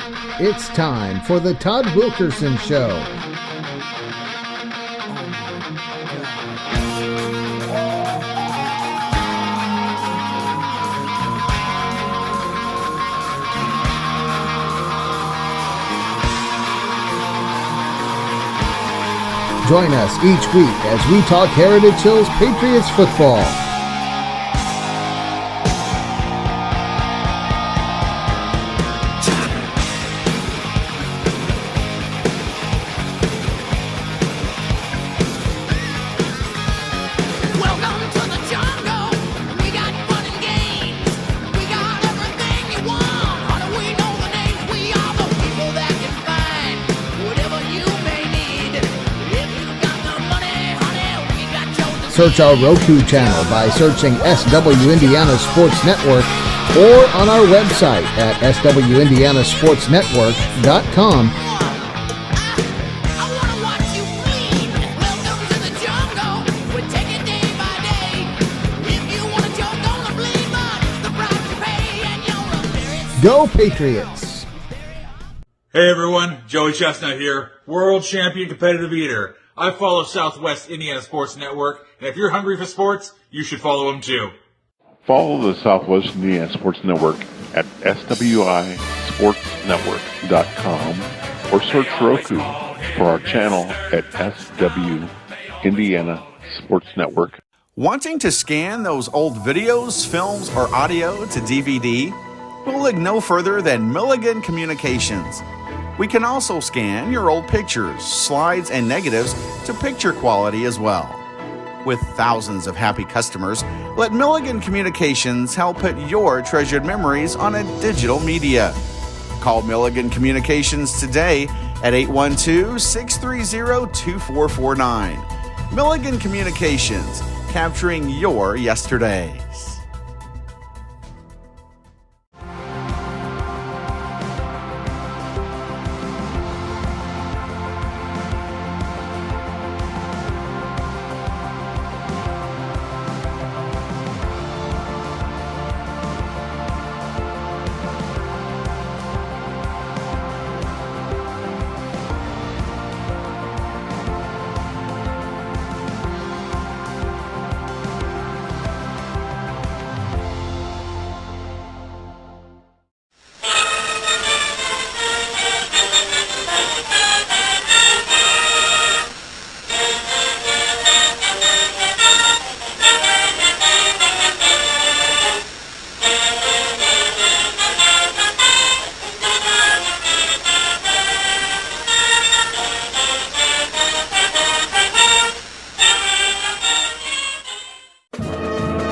It's time for the Todd Wilkerson Show. Join us each week as we talk Heritage Hills Patriots football. Search our Roku channel by searching SW Indiana Sports Network or on our website at swindianasportsnetwork.com. Go Patriots! Hey everyone, Joey Chestnut here, world champion competitive eater. I follow Southwest Indiana Sports Network, and if you're hungry for sports, you should follow them too. Follow the Southwest Indiana Sports Network at swisportsnetwork.com or search Roku for our channel at SW Indiana Sports Network. Wanting to scan those old videos, films, or audio to DVD? We'll look no further than Milligan Communications. We can also scan your old pictures, slides, and negatives to picture quality as well. With thousands of happy customers, let Milligan Communications help put your treasured memories on a digital media. Call Milligan Communications today at 812-630-2449. Milligan Communications, capturing your yesterdays.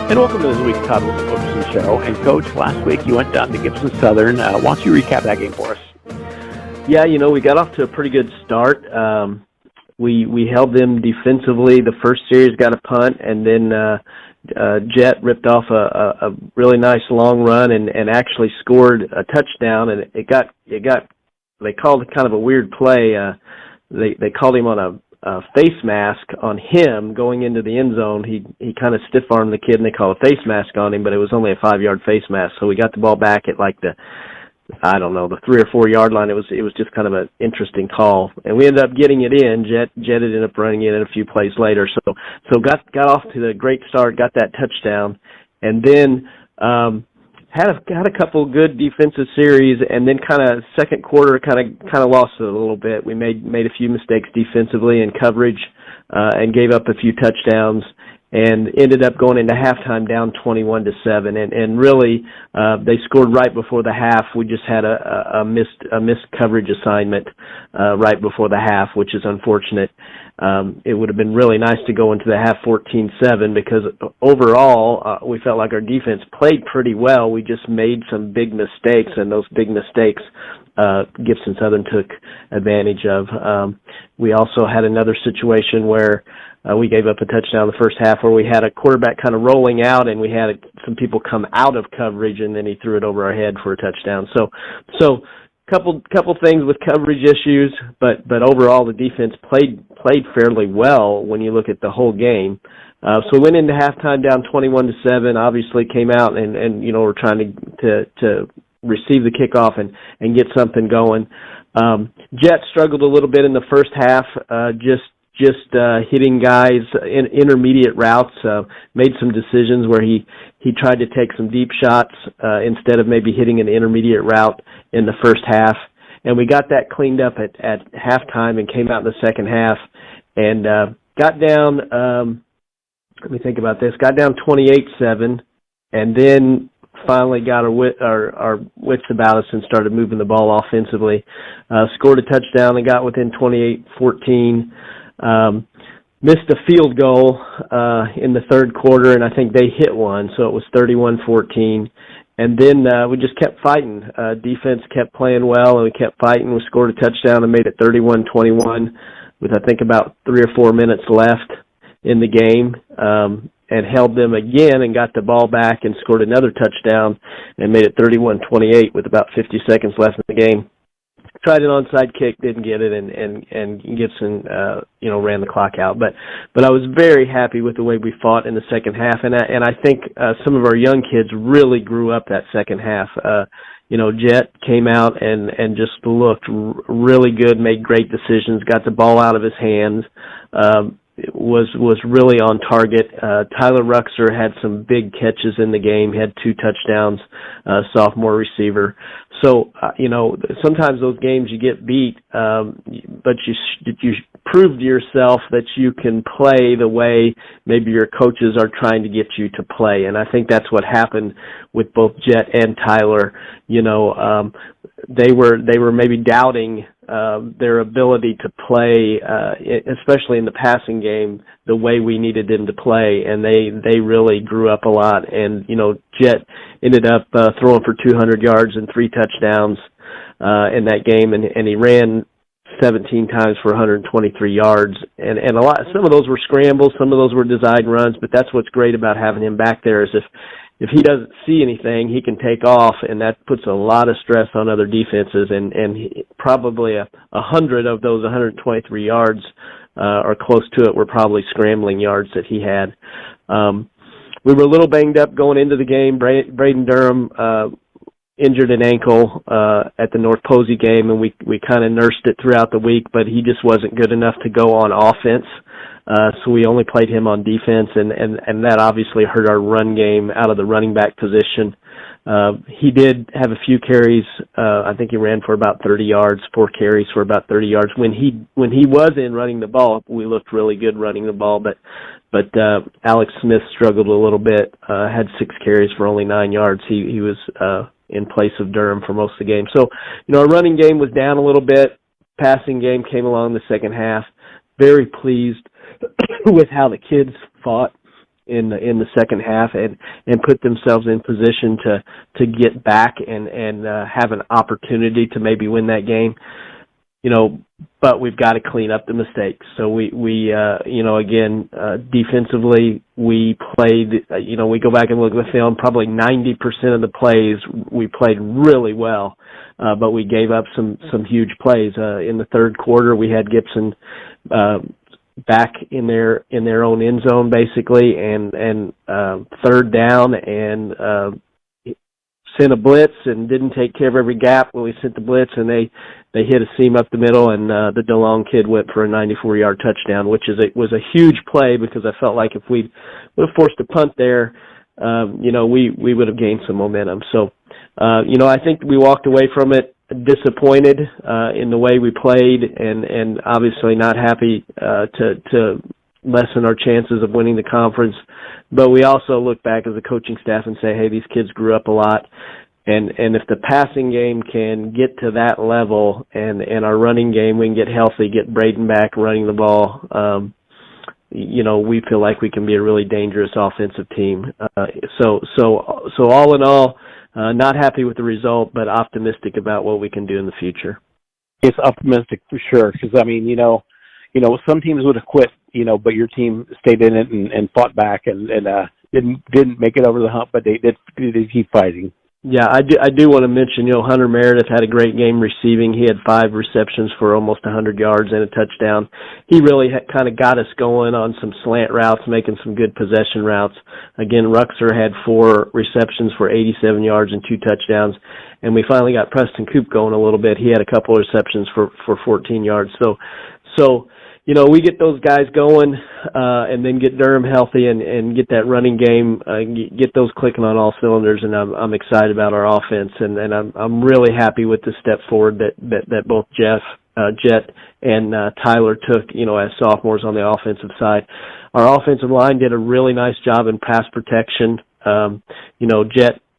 And welcome to this week's Todd Wilkerson Show. And Coach, last week you went down to Gibson Southern. Why don't you recap that game for us? Yeah, we got off to a pretty good start. We held them defensively. The first series got a punt, and then Jet ripped off a really nice long run and actually scored a touchdown. And they called it kind of a weird play. They called him on a face mask on him going into the end zone. He kind of stiff-armed the kid, and they called a face mask on him, but it was only a 5-yard face mask. So we got the ball back at like the 3 or 4 yard line. It was just kind of an interesting call, and we ended up getting it in. Jet ended up running it in a few plays later. So got off to the great start, got that touchdown, and then had a couple good defensive series, and then kind of second quarter kind of lost it a little bit. We made a few mistakes defensively in coverage and gave up a few touchdowns, and ended up going into halftime down 21-7. And really, they scored right before the half. We just had a missed coverage assignment right before the half, which is unfortunate. It would have been really nice to go into the half 14-7 because overall we felt like our defense played pretty well. We just made some big mistakes, and those big mistakes Gibson Southern took advantage of. We also had another situation where we gave up a touchdown the first half where we had a quarterback kind of rolling out, and we had some people come out of coverage, and then he threw it over our head for a touchdown. So couple things with coverage issues, but overall the defense played fairly well when you look at the whole game. So we went into halftime down 21-7. Obviously came out and we're trying to receive the kickoff and get something going. Jet struggled a little bit in the first half, just hitting guys in intermediate routes, made some decisions where he tried to take some deep shots instead of maybe hitting an intermediate route in the first half. And we got that cleaned up at halftime and came out in the second half and got down, let me think about this, got down 28-7 and then finally got our wits about us and started moving the ball offensively. Scored a touchdown and got within 28-14. Missed a field goal in the third quarter, and I think they hit one, so it was 31-14. And then we just kept fighting. Defense kept playing well, and we kept fighting. We scored a touchdown and made it 31-21 with, I think, about 3 or 4 minutes left in the game, and held them again and got the ball back and scored another touchdown and made it 31-28 with about 50 seconds left in the game. Tried an onside kick, didn't get it, and Gibson, ran the clock out. But I was very happy with the way we fought in the second half, and I think some of our young kids really grew up that second half. Jet came out and just looked really good, made great decisions, got the ball out of his hands, was really on target. Tyler Ruxer had some big catches in the game. He had 2 touchdowns, sophomore receiver. So, sometimes those games you get beat, but you prove to yourself that you can play the way maybe your coaches are trying to get you to play. And I think that's what happened with both Jet and Tyler. They were maybe doubting their ability to play, especially in the passing game, the way we needed them to play, and they really grew up a lot. And Jet ended up throwing for 200 yards and 3 touchdowns in that game, and he ran 17 times for 123 yards, and a lot. Some of those were scrambles, some of those were designed runs. But that's what's great about having him back there is if he doesn't see anything, he can take off, and that puts a lot of stress on other defenses. And probably 100 of those 123 yards or close to it were probably scrambling yards that he had. We were a little banged up going into the game. Braden Durham injured an ankle at the North Posey game, and we kind of nursed it throughout the week, but he just wasn't good enough to go on offense. So we only played him on defense, and that obviously hurt our run game out of the running back position. He did have a few carries. I think he ran for about 30 yards, 4 carries for about 30 yards. When he was in running the ball, we looked really good running the ball, but Alex Smith struggled a little bit, had 6 carries for only 9 yards. He was in place of Durham for most of the game. So, our running game was down a little bit. Passing game came along the second half. Very pleased with how the kids fought in the second half and put themselves in position to get back and have an opportunity to maybe win that game. But we've got to clean up the mistakes. So we again, defensively, we played, we go back and look at the film, probably 90% of the plays we played really well, but we gave up some huge plays. In the third quarter, we had Gibson back in their own end zone, basically, and third down, and sent a blitz and didn't take care of every gap when we sent the blitz, and they hit a seam up the middle, and the DeLong kid went for a 94-yard touchdown, which was a huge play because I felt like if we would have forced a punt there, we would have gained some momentum. So, I think we walked away from it disappointed in the way we played, and obviously not happy to lessen our chances of winning the conference. But we also look back as a coaching staff and say, hey, these kids grew up a lot. And if the passing game can get to that level and our running game, we can get healthy, get Braden back running the ball, we feel like we can be a really dangerous offensive team. So all in all, not happy with the result, but optimistic about what we can do in the future. It's optimistic for sure, because some teams would have quit, but your team stayed in it and fought back and didn't make it over the hump, but they did keep fighting. Yeah, I do want to mention, Hunter Meredith had a great game receiving. He had 5 receptions for almost 100 yards and a touchdown. He really kind of got us going on some slant routes, making some good possession routes. Again, Ruxer had 4 receptions for 87 yards and 2 touchdowns. And we finally got Preston Coop going a little bit. He had a couple of receptions for 14 yards. So we get those guys going, and then get Durham healthy and get that running game, get those clicking on all cylinders, and I'm excited about our offense, and I'm really happy with the step forward that both Jet and Tyler took, as sophomores on the offensive side. Our offensive line did a really nice job in pass protection.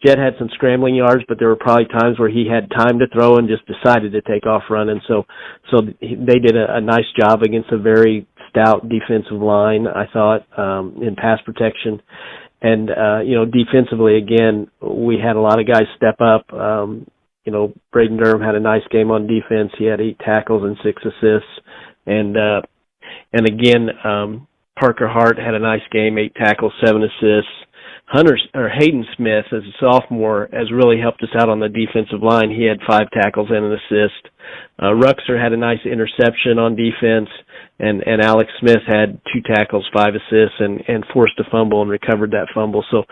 Jet had some scrambling yards, but there were probably times where he had time to throw and just decided to take off running. So they did a nice job against a very stout defensive line, I thought, in pass protection. And, defensively, again, we had a lot of guys step up. Braden Durham had a nice game on defense. He had 8 tackles and 6 assists. And again, Parker Hart had a nice game, 8 tackles, 7 assists. Hayden Smith, as a sophomore, has really helped us out on the defensive line. He had 5 tackles and an assist. Ruxer had a nice interception on defense, and Alex Smith had 2 tackles, 5 assists, and forced a fumble and recovered that fumble. So,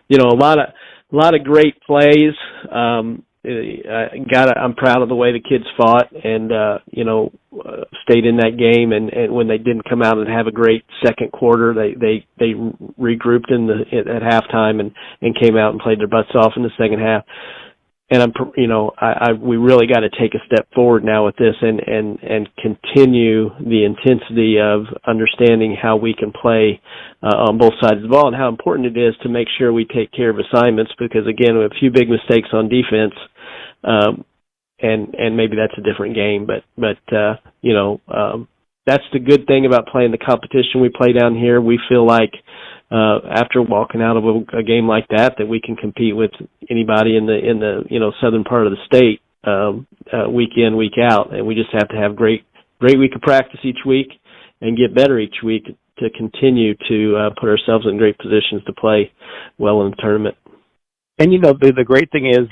a lot of great plays. I'm proud of the way the kids fought and, stayed in that game. And when they didn't come out and have a great second quarter, they regrouped at halftime and came out and played their butts off in the second half. And we really got to take a step forward now with this and continue the intensity of understanding how we can play on both sides of the ball and how important it is to make sure we take care of assignments, because again, we have a few big mistakes on defense, and maybe that's a different game, but that's the good thing about playing the competition we play down here. We feel like after walking out of a game like that we can compete with anybody in the southern part of the state week in, week out, and we just have to have great week of practice each week and get better each week to continue to put ourselves in great positions to play well in the tournament. And the great thing is,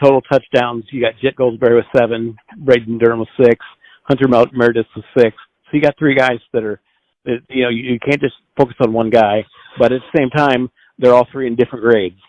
total touchdowns, you got Jet Goldsberry with 7, Braden Durham with 6, Hunter Meredith with 6. So you got 3 guys that are, you can't just focus on one guy, but at the same time, they're all 3 in different grades.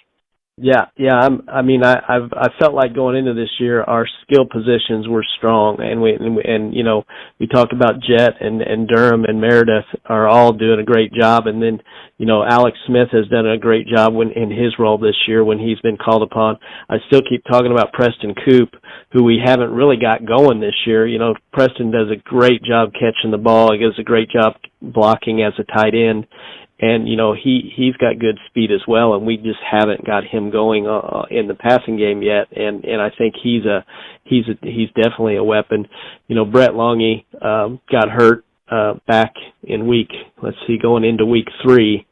Yeah. I felt like going into this year, our skill positions were strong, and we talked about Jet and Durham and Meredith are all doing a great job, and then Alex Smith has done a great job in his role this year when he's been called upon. I still keep talking about Preston Coop, who we haven't really got going this year. Preston does a great job catching the ball. He does a great job blocking as a tight end. And, he's got good speed as well, and we just haven't got him going in the passing game yet. And I think he's definitely a weapon. Brett Longy got hurt back in going into week 3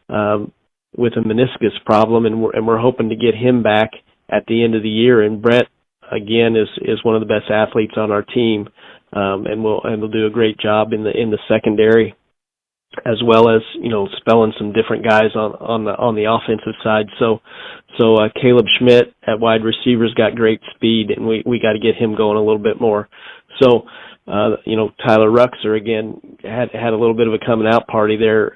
with a meniscus problem, and we're hoping to get him back at the end of the year. And Brett, again, is one of the best athletes on our team, and will do a great job in the secondary, as well as spelling some different guys on the offensive side. So Caleb Schmidt at wide receivers got great speed, and we got to get him going a little bit more. So Tyler Ruxer again had a little bit of a coming out party there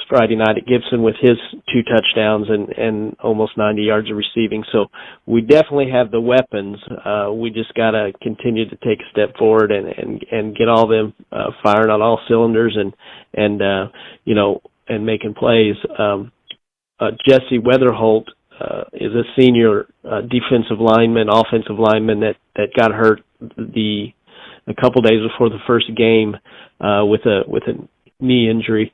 Friday night at Gibson with his 2 touchdowns and almost 90 yards of receiving. So we definitely have the weapons. We just got to continue to take a step forward and get all them firing on all cylinders and making plays. Jesse Weatherholt is a senior offensive lineman that got hurt a couple days before the first game with a knee injury.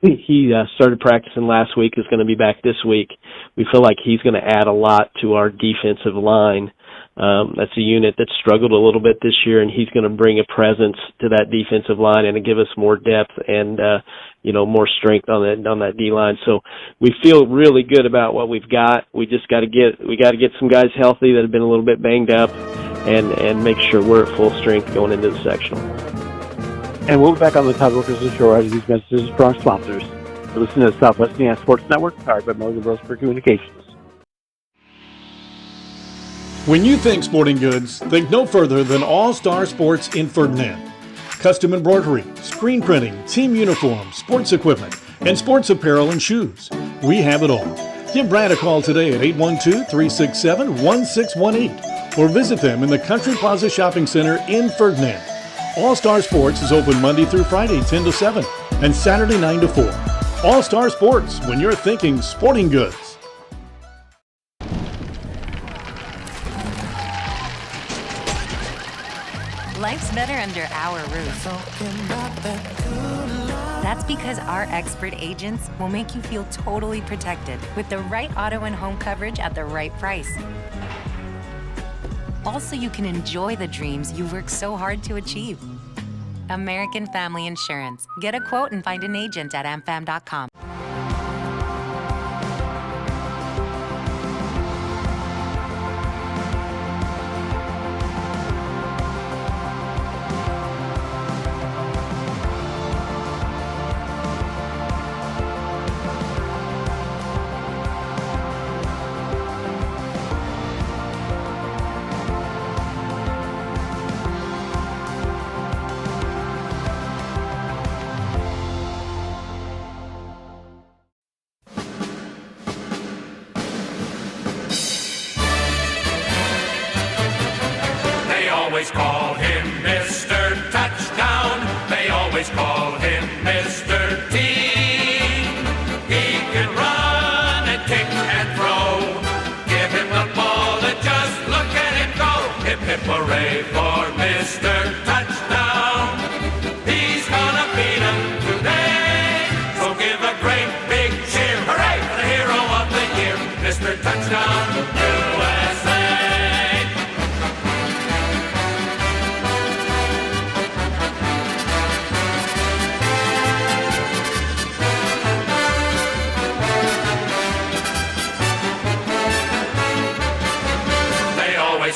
He started practicing last week, is going to be back this week. We feel like he's going to add a lot to our defensive line. That's a unit that struggled a little bit this year, and he's going to bring a presence to that defensive line and give us more depth and more strength on that D line. So we feel really good about what we've got. We just got to get some guys healthy that have been a little bit banged up, and make sure we're at full strength going into the sectional. And we'll be back on the Todd Wilkerson Show after these messages from our sponsors. You're listening to Southwest Indiana Sports Network, powered by Milligan Bros for Communications. When you think sporting goods, think no further than All Star Sports in Ferdinand. Custom embroidery, screen printing, team uniforms, sports equipment, and sports apparel and shoes. We have it all. Give Brad a call today at 812-367-1618 or visit them in the Country Plaza Shopping Center in Ferdinand. All Star Sports is open Monday through Friday 10 to 7 and Saturday 9 to 4. All Star Sports, when you're thinking sporting goods. Life's better under our roof. That's because our expert agents will make you feel totally protected with the right auto and home coverage at the right price. Also, you can enjoy the dreams you worked so hard to achieve. American Family Insurance. Get a quote and find an agent at amfam.com. always call him Mr. Touchdown. They always call him Mr. T. He can run and kick and throw. Give him the ball and just look at him go. Hip, hip, hooray for Mr. Touchdown. He's gonna beat him today. So give a great big cheer. Hooray for the hero of the year, Mr. Touchdown, USA.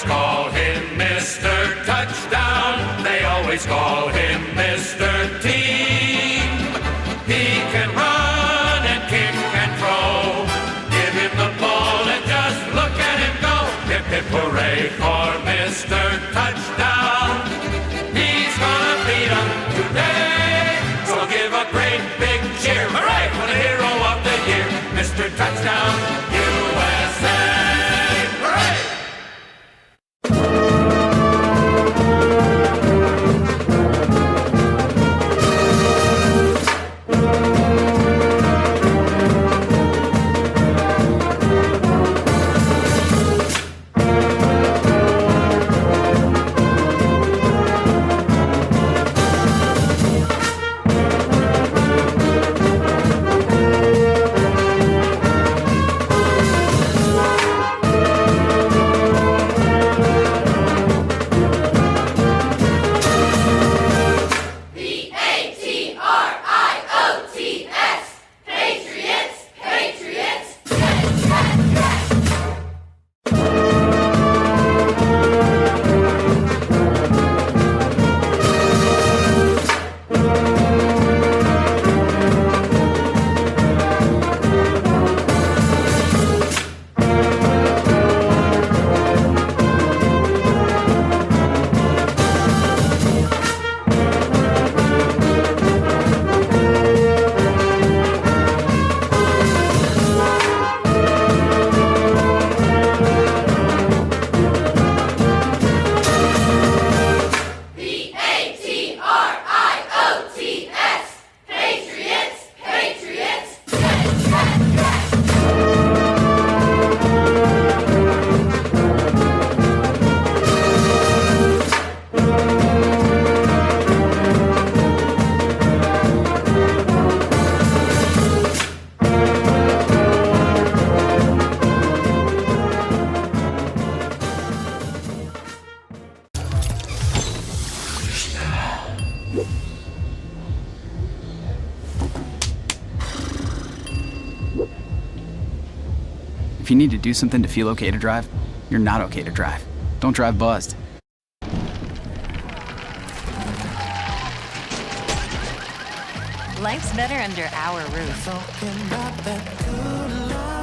Call him Mr. Touchdown. They always call him Mr. Team. He can run and kick and throw. Give him the ball and just look at him go. Hip, hip, hooray for Mr. Touchdown. He's gonna beat him today. So give a great big cheer. Hooray for the hero of the year, Mr. Touchdown, USA. If you need to do something to feel okay to drive, you're not okay to drive. Don't drive buzzed. Life's better under our roof.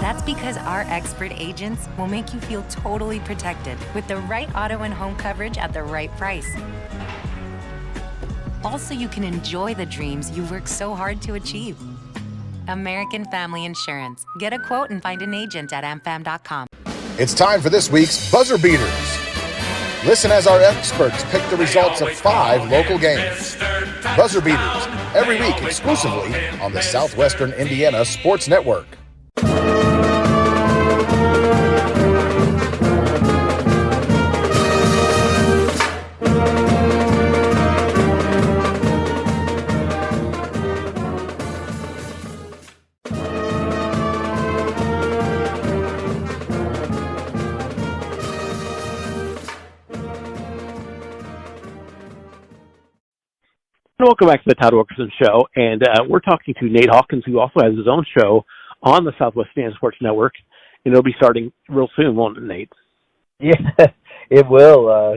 That's because our expert agents will make you feel totally protected with the right auto and home coverage at the right price. Also, you can enjoy the dreams you worked so hard to achieve. American Family Insurance. Get a quote and find an agent at amfam.com. It's time for this week's Buzzer Beaters. Listen as our experts pick the results of 5 local games. Buzzer Beaters, every week exclusively on the Southwestern Indiana Sports Network. Welcome back to the Todd Wilkerson Show, and we're talking to Nate Hawkins, who also has his own show on the Southwest Indiana Sports Network, and it'll be starting real soon, won't it, Nate? Yeah, it will.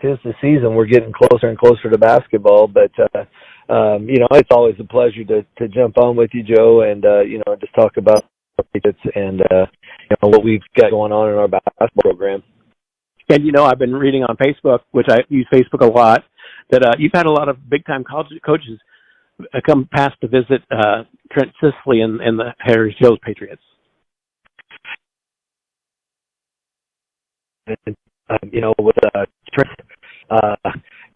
Tis the season. We're getting closer and closer to basketball, but it's always a pleasure to jump on with you, Joe, and just talk about it and what we've got going on in our basketball program. And I've been reading on Facebook, which I use Facebook a lot, that you've had a lot of big-time college coaches come past to visit Trent Sisley and the Heritage Hills Patriots. And, with Trent's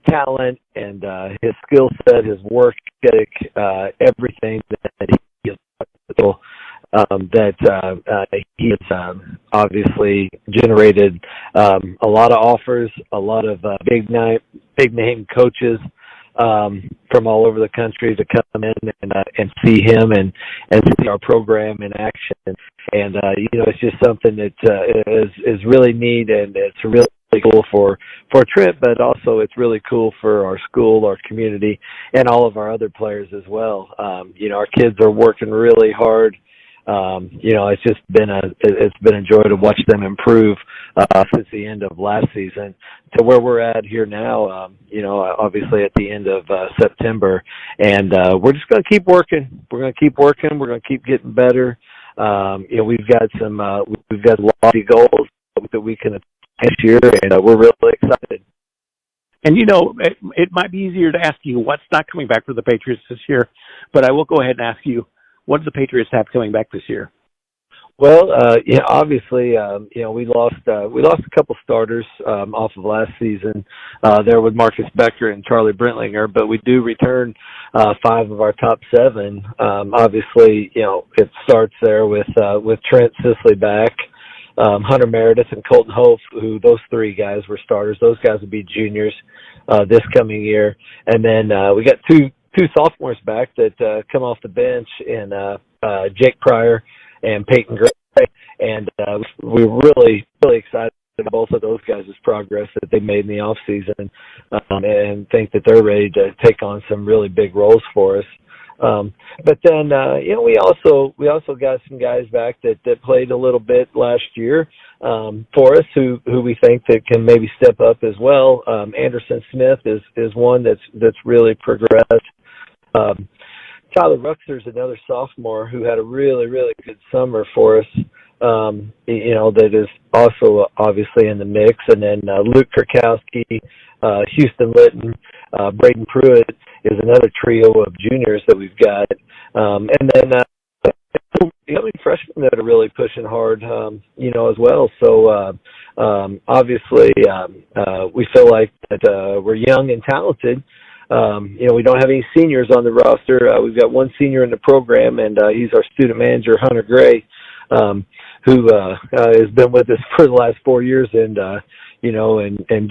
talent and his skill set, his work ethic, everything that he has, he has obviously generated a lot of offers, a lot of big name coaches from all over the country to come in and see him and see our program in action. And it's just something that is really neat, and it's really cool for Trent, but also it's really cool for our school, our community, and all of our other players as well. Our kids are working really hard. It's just been a joy to watch them improve since the end of last season to where we're at here now. Obviously at the end of September, and we're just going to keep working. We're going to keep working. We're going to keep getting better. We've got lofty goals that we can this year, and we're really excited. And it might be easier to ask you what's not coming back for the Patriots this year, but I will go ahead and ask you, what do the Patriots have coming back this year? Well, obviously, we lost a couple starters off of last season there with Marcus Becker and Charlie Brentlinger, but we do return 5 of our top 7. Obviously, it starts there with Trent Sisley back, Hunter Meredith and Colton Hope, who those 3 guys were starters. Those guys will be juniors this coming year, and then we got two sophomores back that come off the bench, and Jake Pryor and Peyton Gray, and we're really, really excited about both of those guys' progress that they made in the off season, and think that they're ready to take on some really big roles for us. But then we also got some guys back that played a little bit last year for us who we think that can maybe step up as well. Anderson Smith is one that's really progressed. Tyler Ruxer's another sophomore who had a really, really good summer for us, that is also obviously in the mix. And then Luke Kurkowski, Houston Litton, Braden Pruitt is another trio of juniors that we've got. And then freshmen that are really pushing hard, as well. So obviously we feel like that we're young and talented. We don't have any seniors on the roster. We've got one senior in the program, and he's our student manager, Hunter Gray, who has been with us for the last 4 years, and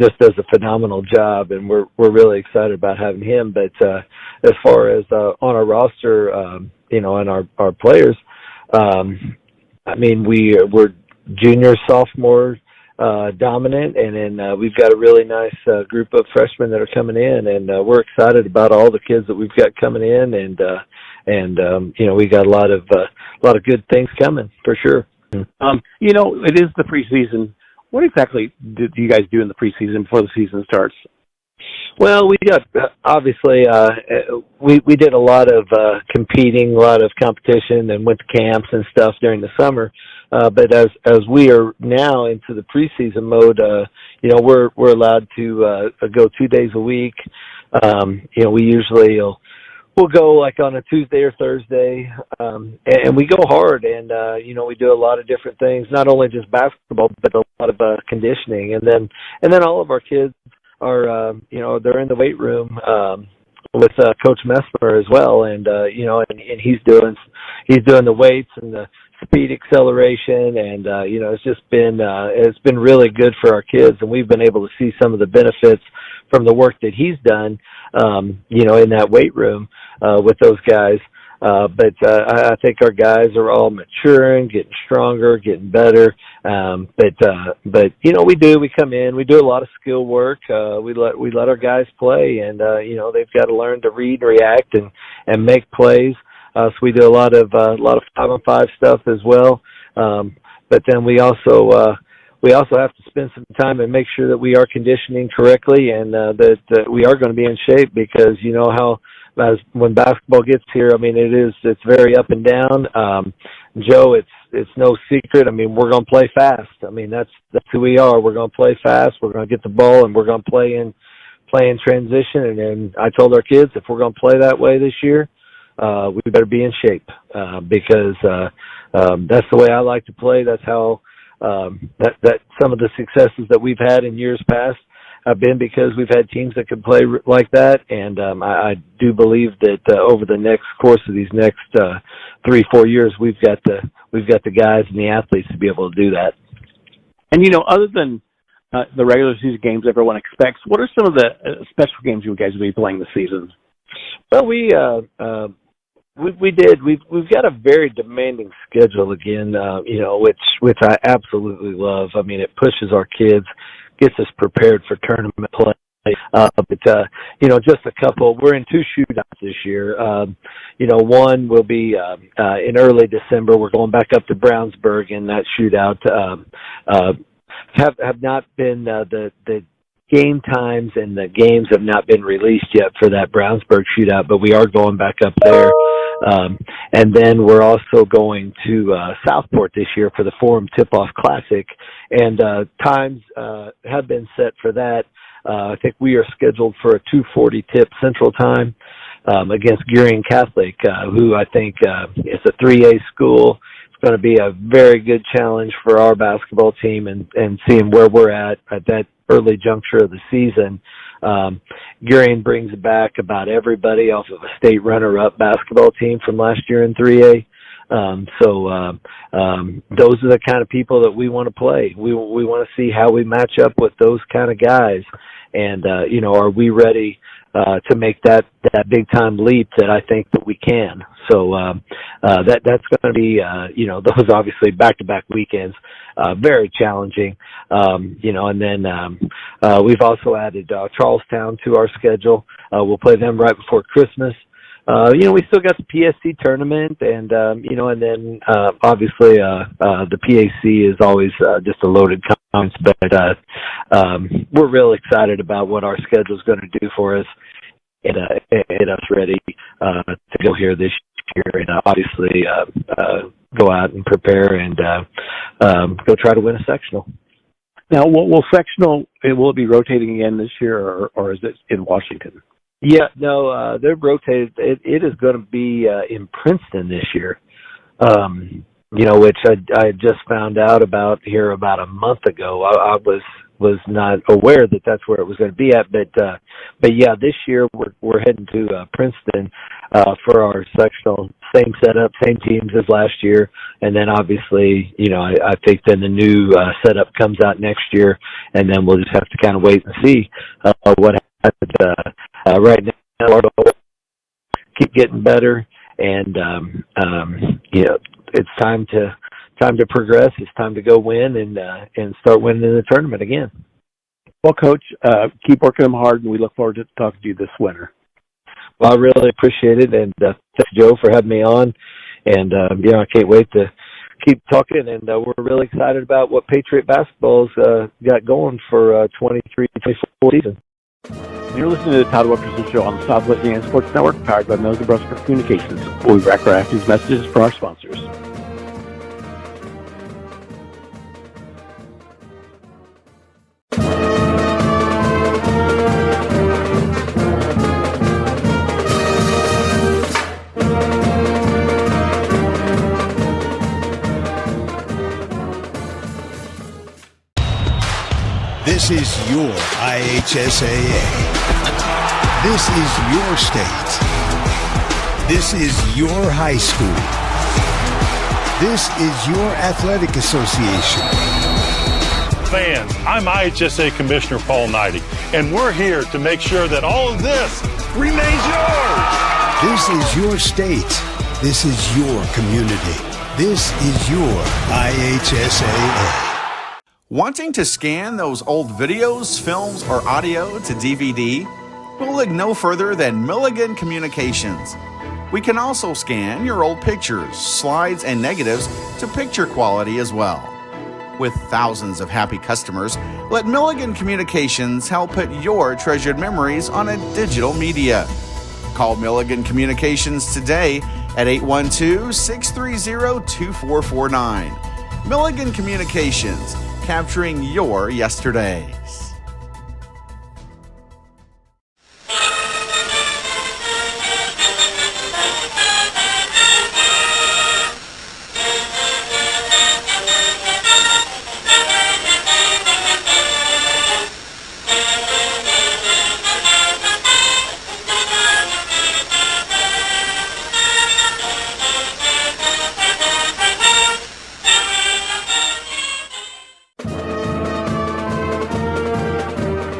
just does a phenomenal job. And we're really excited about having him. But as far as on our roster, and our players, we're junior, sophomore dominant, and then we've got a really nice group of freshmen that are coming in, and we're excited about all the kids that we've got coming in, and we got a lot of good things coming for sure. It is the preseason. What exactly do you guys do in the preseason before the season starts? Well, we got obviously we did a lot of competing, a lot of competition, and went to camps and stuff during the summer. But as we are now into the preseason mode, we're allowed to go 2 days a week. We usually we'll go like on a Tuesday or Thursday, and we go hard, and we do a lot of different things, not only just basketball, but a lot of conditioning, and then all of our kids are they're in the weight room with Coach Messmer as well, and he's doing the weights and the speed acceleration, and it's been really good for our kids, and we've been able to see some of the benefits from the work that he's done in that weight room with those guys. But I think our guys are all maturing, getting stronger, getting better. But we come in, we do a lot of skill work. We let our guys play, and they've got to learn to read, react, and make plays. So we do a lot of 5-on-5 stuff as well. But then we also have to spend some time and make sure that we are conditioning correctly, and that we are going to be in shape, because you know how when basketball gets here, I mean, it's very up and down. Joe, it's no secret. I mean, we're going to play fast. I mean, that's who we are. We're going to play fast. We're going to get the ball, and we're going to play in transition. And then I told our kids, if we're going to play that way this year, we better be in shape, because that's the way I like to play. That's how that some of the successes that we've had in years past have been because we've had teams that could play like that, and I do believe that over the next course of these next 3-4 years, we've got the guys and the athletes to be able to do that. And other than the regular season games everyone expects, what are some of the special games you guys will be playing this season? Well, we've got a very demanding schedule again, which I absolutely love. I mean, it pushes our kids, gets us prepared for tournament play. But just a couple. We're in 2 shootouts this year. One will be in early December. We're going back up to Brownsburg in that shootout. Have not been the game times, and the games have not been released yet for that Brownsburg shootout, but we are going back up there. And then we're also going to Southport this year for the Forum Tip-Off Classic, and times have been set for that. I think we are scheduled for a 2:40 tip Central Time against Gearing Catholic, who I think is a 3A school. It's going to be a very good challenge for our basketball team, and seeing where we're at that early juncture of the season. Gearing brings back about everybody off of a state runner-up basketball team from last year in 3A. Those are the kind of people that we want to play. We want to see how we match up with those kind of guys, and are we ready to make that big time leap that I think that we can. So that's going to be those obviously back-to-back weekends, very challenging. And then we've also added Charlestown to our schedule. We'll play them right before Christmas. We still got the PSC tournament, and and then obviously the PAC is always just a loaded conference, but we're real excited about what our schedule is going to do for us, and get us ready to go here this year, and obviously go out and prepare and go try to win a sectional. Now, will sectional, will it be rotating again this year, or is it in Washington? Yeah, no, they're rotated. It is going to be in Princeton this year, which I just found out about here about a month ago. I was not aware that that's where it was going to be at, but yeah, this year we're heading to Princeton for our sectional, same setup, same teams as last year, and then obviously, I think then the new setup comes out next year, and then we'll just have to kind of wait and see what happens. Right now, our goal, keep getting better, and it's time to progress. It's time to go win and start winning in the tournament again. Well, Coach, keep working them hard, and we look forward to talking to you this winter. Well, I really appreciate it, and thanks, Joe, for having me on. And I can't wait to keep talking, and we're really excited about what Patriot basketball's got going for 23-24 season. You're listening to the Todd Wilkerson Show on the Southwest Indiana Sports Network, powered by Milligan Brusco Communications. We'll be back after these messages for our sponsors. This is your IHSAA. This is your state. This is your high school. This is your athletic association. Fans, I'm IHSA Commissioner Paul Knighty, and we're here to make sure that all of this remains yours. This is your state. This is your community. This is your IHSAA. Wanting to scan those old videos, films, or audio to DVD? We'll look no further than Milligan Communications. We can also scan your old pictures, slides, and negatives to picture quality as well. With thousands of happy customers, let Milligan Communications help put your treasured memories on a digital media. Call Milligan Communications today at 812-630-2449. Milligan Communications, capturing your yesterdays.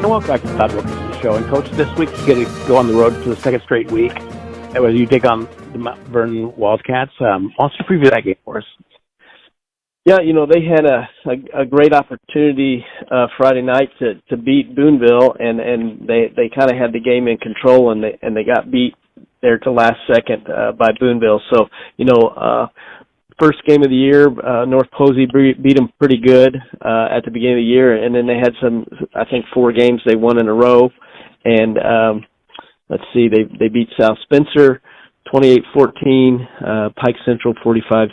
Welcome back to the Todd Wilkerson Show. And, Coach, this week you get to go on the road for the second straight week. And whether you take on the Mount Vernon Wildcats, also preview that game for us. Yeah, they had a great opportunity Friday night to beat Boonville, and they kind of had the game in control, and they got beat there to last second by Boonville. So, first game of the year, North Posey beat them pretty good at the beginning of the year, and then they had I think 4 games they won in a row. And let's see, they beat South Spencer 28-14, Pike Central 45-6,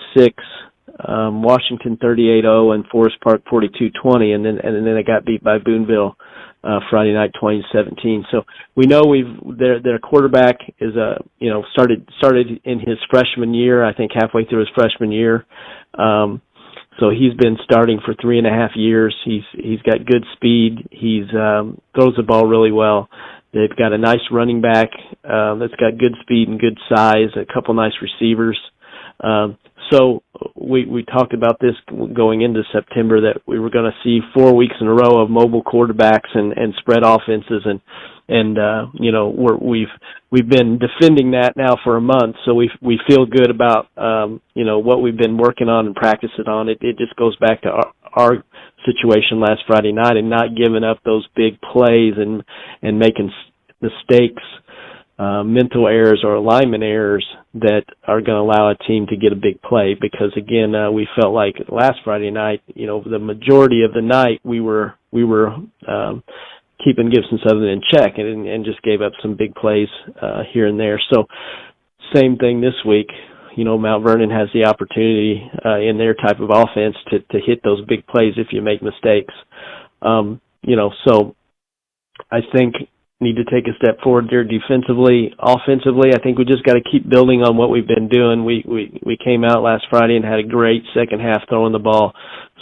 Washington 38-0, and Forest Park 42-20, and then they got beat by Boonville Friday night 2017. So we know their quarterback is started in his freshman year, I think halfway through his freshman year. So he's been starting for 3.5 years. He's got good speed. He's throws the ball really well. They've got a nice running back that's got good speed and good size, a couple nice receivers. So we talked about this going into September, that we were going to see 4 weeks in a row of mobile quarterbacks and spread offenses, and we've been defending that now for a month, so we feel good about what we've been working on and practicing on. It just goes back to our situation last Friday night and not giving up those big plays and making mistakes, mental errors or alignment errors that are going to allow a team to get a big play. Because again, we felt like last Friday night, the majority of the night we were keeping Gibson Southern in check and just gave up some big plays here and there. So same thing this week. Mount Vernon has the opportunity in their type of offense to hit those big plays if you make mistakes. So I think need to take a step forward there defensively. Offensively, I think we just got to keep building on what we've been doing. We came out last Friday and had a great second half throwing the ball,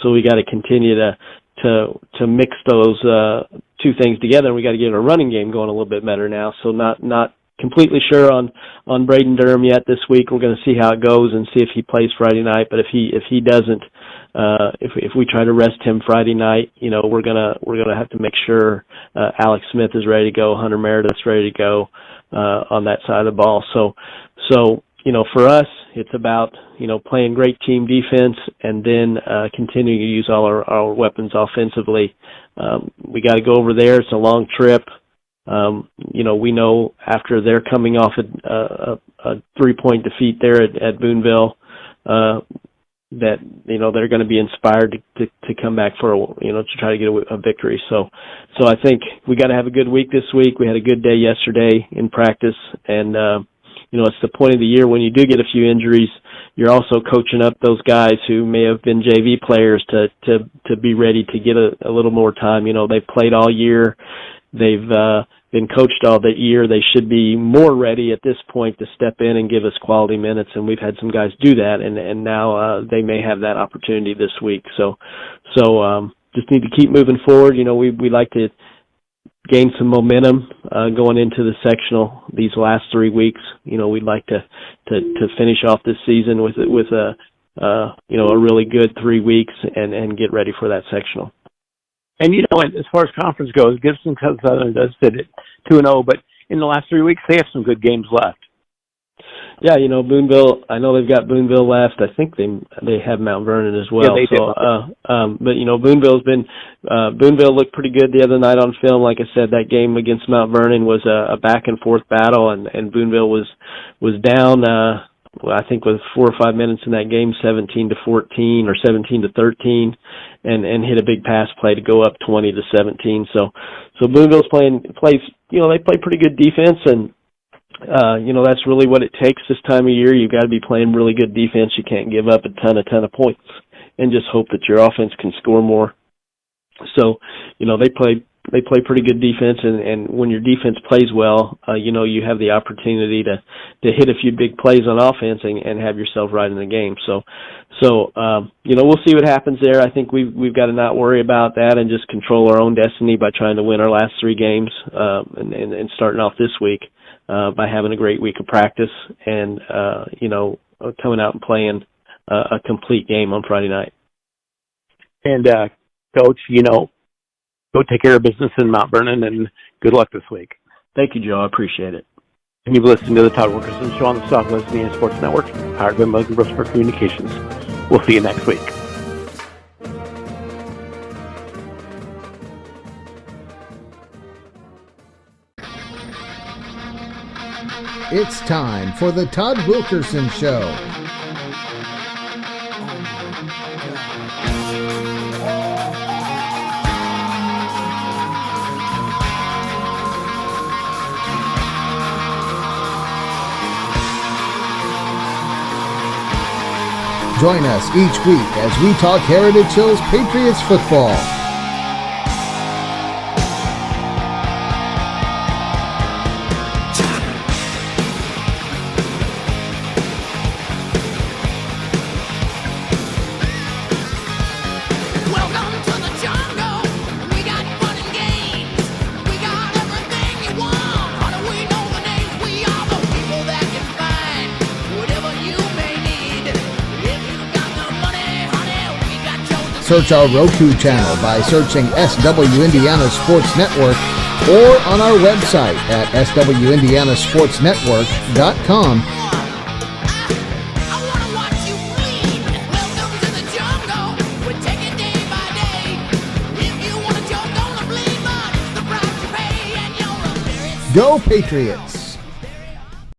so we got to continue to mix those two things together, and we got to get our running game going a little bit better now. So not completely sure on Braden Durham yet this week. We're going to see how it goes and see if he plays Friday night. But if he doesn't, if we try to rest him Friday night, we're gonna have to make sure Alex Smith is ready to go, Hunter Meredith's ready to go on that side of the ball. So for us, it's about playing great team defense and then continuing to use all our weapons offensively. We got to go over there. It's a long trip. We know after they're coming off a 3-point defeat there at Boonville, that they're going to be inspired to come back for to try to get a victory. So I think we got to have a good week this week. We had a good day yesterday in practice, and it's the point of the year when you do get a few injuries, you're also coaching up those guys who may have been JV players to be ready to get a little more time. They've played all year. They've been coached all the year. They should be more ready at this point to step in and give us quality minutes, and we've had some guys do that, and now they may have that opportunity this week. So just need to keep moving forward. We like to gain some momentum going into the sectional these last 3 weeks. We'd like to finish off this season with a really good 3 weeks and get ready for that sectional. And as far as conference goes, Gibson Southern does sit at 2-0, but in the last 3 weeks they have some good games left. Yeah, Boonville. I know they've got Boonville left. I think they have Mount Vernon as well. Yeah, they do. But Boonville looked pretty good the other night on film. Like I said, that game against Mount Vernon was a back and forth battle, and Boonville was down. I think with 4 or 5 minutes in that game, 17-14 or 17-13, and hit a big pass play to go up 20-17. So Boonville's plays. They play pretty good defense, and that's really what it takes this time of year. You've got to be playing really good defense. You can't give up a ton of points and just hope that your offense can score more. So, they play pretty good defense, and when your defense plays well, you have the opportunity to hit a few big plays on offense and have yourself right in the game. So we'll see what happens there. I think we've got to not worry about that and just control our own destiny by trying to win our last 3 games, and starting off this week by having a great week of practice and coming out and playing a complete game on Friday night. And Coach, go take care of business in Mount Vernon, and good luck this week. Thank you, Joe. I appreciate it. And you've listened to the Todd Wilkerson Show on the Southwest Indiana Sports Network, powered by Milligan Brooksburg Communications. We'll see you next week. It's time for the Todd Wilkerson Show. Join us each week as we talk Heritage Hills Patriots football. Search our Roku channel by searching SW Indiana Sports Network or on our website at swindianasportsnetwork.com. Go Patriots!